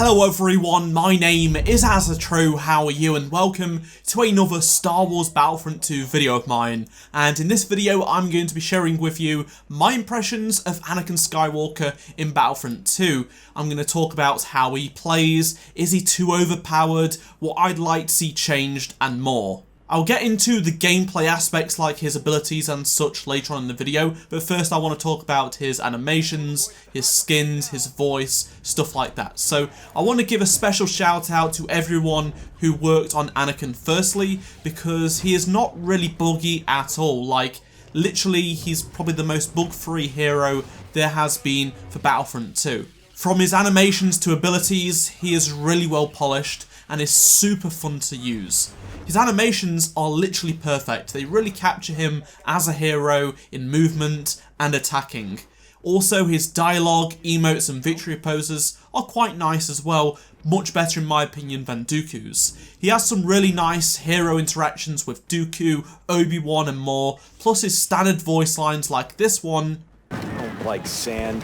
Hello everyone, my name is AZZATRU, how are you, and welcome to another Star Wars Battlefront 2 video of mine. And in this video I'm going to be sharing with you my impressions of Anakin Skywalker in Battlefront 2. I'm going to talk about how he plays, is he too overpowered, what I'd like to see changed, and more. I'll get into the gameplay aspects like his abilities and such later on in the video, but first I want to talk about his animations, his skins, his voice, stuff like that. So I want to give a special shout out to everyone who worked on Anakin firstly, because he is not really buggy at all. Like, literally he's probably the most bug-free hero there has been for Battlefront 2. From his animations to abilities, he is really well polished and is super fun to use. His animations are literally perfect. They really capture him as a hero in movement and attacking. Also, his dialogue, emotes and victory poses are quite nice as well, much better in my opinion than Dooku's. He has some really nice hero interactions with Dooku, Obi-Wan and more, plus his standard voice lines like this one. I don't like sand.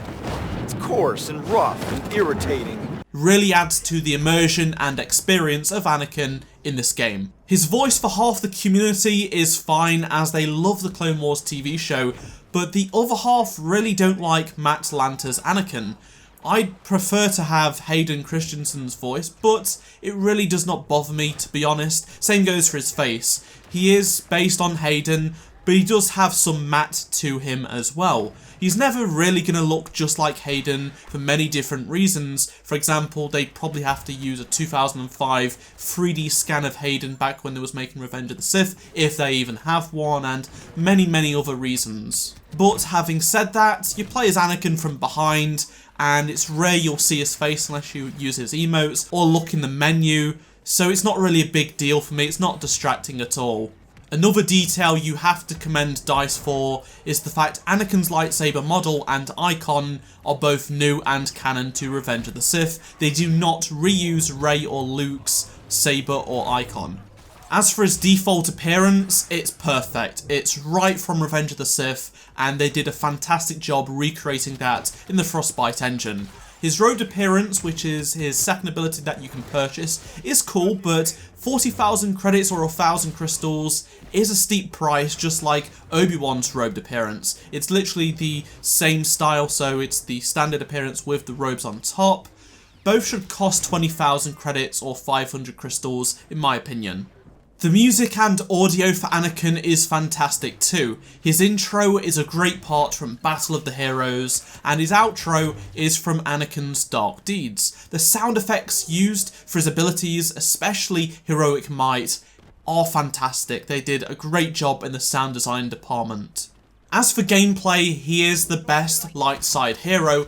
It's coarse and rough and irritating. Really adds to the immersion and experience of Anakin in this game. His voice for half the community is fine as they love the Clone Wars TV show, but the other half really don't like Matt Lanter's Anakin. I'd prefer to have Hayden Christensen's voice, but it really does not bother me, to be honest. Same goes for his face. He is based on Hayden, but he does have some Matt to him as well. He's never really going to look just like Hayden for many different reasons. For example, they'd probably have to use a 2005 3D scan of Hayden back when they was making Revenge of the Sith, if they even have one, and many other reasons. But having said that, you play as Anakin from behind, and it's rare you'll see his face unless you use his emotes or look in the menu, so it's not really a big deal for me, it's not distracting at all. Another detail you have to commend DICE for is the fact Anakin's lightsaber model and icon are both new and canon to Revenge of the Sith. They do not reuse Rey or Luke's saber or icon. As for his default appearance, it's perfect. It's right from Revenge of the Sith, and they did a fantastic job recreating that in the Frostbite engine. His robed appearance, which is his second ability that you can purchase, is cool, but 40,000 credits or 1,000 crystals is a steep price, just like Obi-Wan's robed appearance. It's literally the same style, so it's the standard appearance with the robes on top. Both should cost 20,000 credits or 500 crystals, in my opinion. The music and audio for Anakin is fantastic too. His intro is a great part from Battle of the Heroes, and his outro is from Anakin's Dark Deeds. The sound effects used for his abilities, especially Heroic Might, are fantastic. They did a great job in the sound design department. As for gameplay, he is the best light side hero.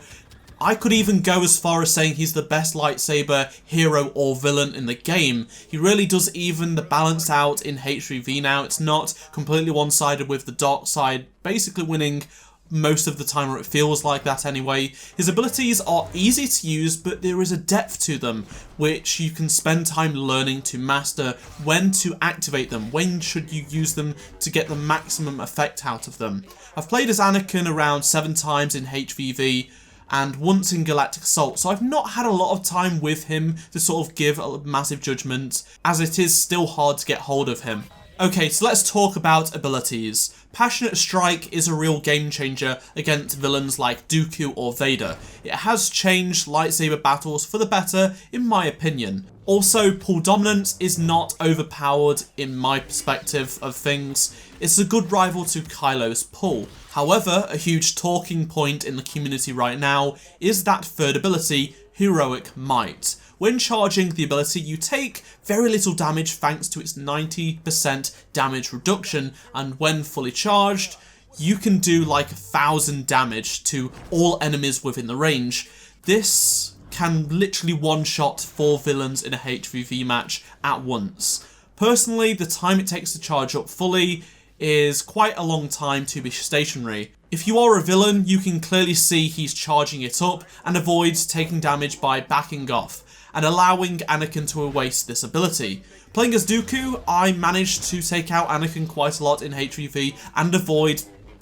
I could even go as far as saying he's the best lightsaber hero or villain in the game. He really does even the balance out in H3V now. It's not completely one-sided with the dark side basically winning most of the time, or it feels like that anyway. His abilities are easy to use, but there is a depth to them, which you can spend time learning to master when to activate them, when should you use them to get the maximum effect out of them. I've played as Anakin around 7 times in HVV, and once in Galactic Assault, so I've not had a lot of time with him to sort of give a massive judgment, as it is still hard to get hold of him. Okay, so let's talk about abilities. Passionate Strike is a real game changer against villains like Dooku or Vader. It has changed lightsaber battles for the better, in my opinion. Also, Pull Dominance is not overpowered in my perspective of things. It's a good rival to Kylo's Pull. However, a huge talking point in the community right now is that third ability, Heroic Might. When charging the ability, you take very little damage thanks to its 90% damage reduction, and when fully charged, you can do like 1,000 damage to all enemies within the range. This can literally one-shot 4 villains in a HVV match at once. Personally, the time it takes to charge up fully is quite a long time to be stationary. If you are a villain, you can clearly see he's charging it up and avoids taking damage by backing off and allowing Anakin to waste this ability. Playing as Dooku, I managed to take out Anakin quite a lot in HVV and avoid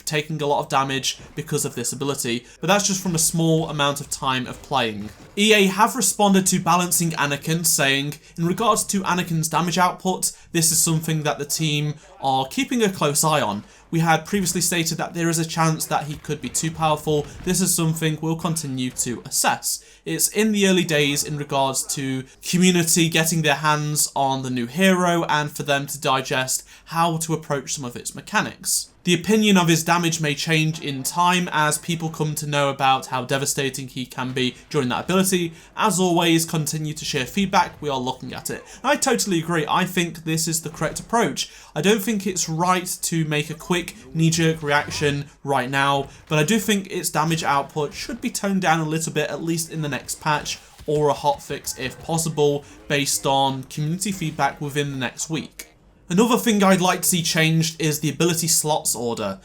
taking a lot of damage because of this ability, but that's just from a small amount of time of playing. EA have responded to balancing Anakin, saying, in regards to Anakin's damage output, this is something that the team are keeping a close eye on. We had previously stated that there is a chance that he could be too powerful. This is something we'll continue to assess. It's in the early days in regards to community getting their hands on the new hero and for them to digest how to approach some of its mechanics. The opinion of his damage may change in time as people come to know about how devastating he can be during that ability. As always, continue to share feedback, we are looking at it. I totally agree, I think this is the correct approach. I don't think it's right to make a quick knee-jerk reaction right now, but I do think its damage output should be toned down a little bit, at least in the next patch, or a hotfix if possible, based on community feedback within the next week. Another thing I'd like to see changed is the ability slots order.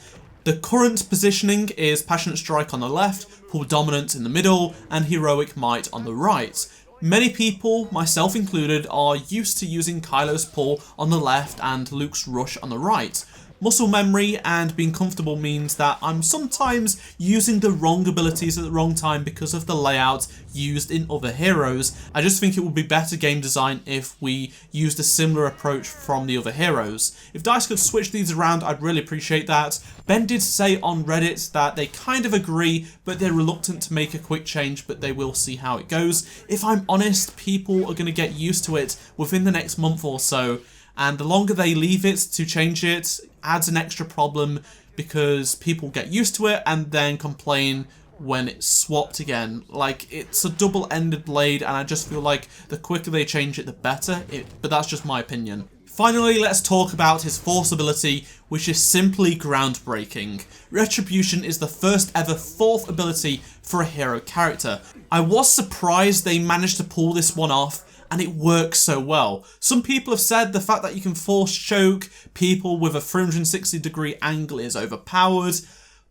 The current positioning is Passionate Strike on the left, Pull Dominance in the middle, and Heroic Might on the right. Many people, myself included, are used to using Kylo's Pull on the left and Luke's Rush on the right. Muscle memory and being comfortable means that I'm sometimes using the wrong abilities at the wrong time because of the layout used in other heroes. I just think it would be better game design if we used a similar approach from the other heroes. If DICE could switch these around, I'd really appreciate that. Ben did say on Reddit that they kind of agree, but they're reluctant to make a quick change, but they will see how it goes. If I'm honest, people are going to get used to it within the next month or so. And the longer they leave it to change it, adds an extra problem because people get used to it and then complain when it's swapped again. Like, it's a double-ended blade, and I just feel like the quicker they change it, the better. But that's just my opinion. Finally, let's talk about his Force ability, which is simply groundbreaking. Retribution is the first ever fourth ability for a hero character. I was surprised they managed to pull this one off, and it works so well. Some people have said the fact that you can force choke people with a 360-degree angle is overpowered,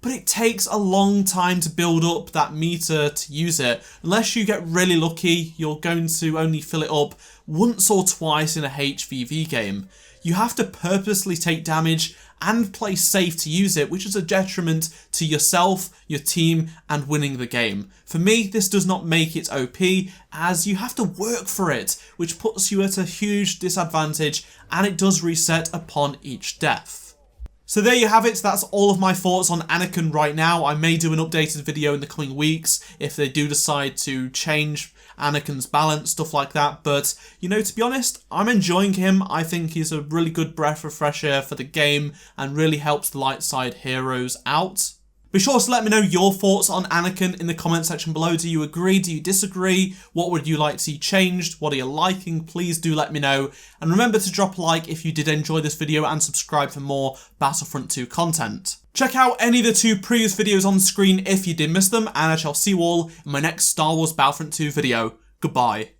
but it takes a long time to build up that meter to use it. Unless you get really lucky, you're going to only fill it up once or twice in a HVV game. You have to purposely take damage and play safe to use it, which is a detriment to yourself, your team, and winning the game. For me, this does not make it OP, as you have to work for it, which puts you at a huge disadvantage, and it does reset upon each death. So there you have it, that's all of my thoughts on Anakin right now. I may do an updated video in the coming weeks if they do decide to change Anakin's balance, stuff like that, but, you know, to be honest, I'm enjoying him. I think he's a really good breath of fresh air for the game and really helps the light side heroes out. Be sure to let me know your thoughts on Anakin in the comment section below. Do you agree? Do you disagree? What would you like to see changed? What are you liking? Please do let me know. And remember to drop a like if you did enjoy this video and subscribe for more Battlefront 2 content. Check out any of the two previous videos on screen if you did miss them, and I shall see you all in my next Star Wars Battlefront 2 video. Goodbye.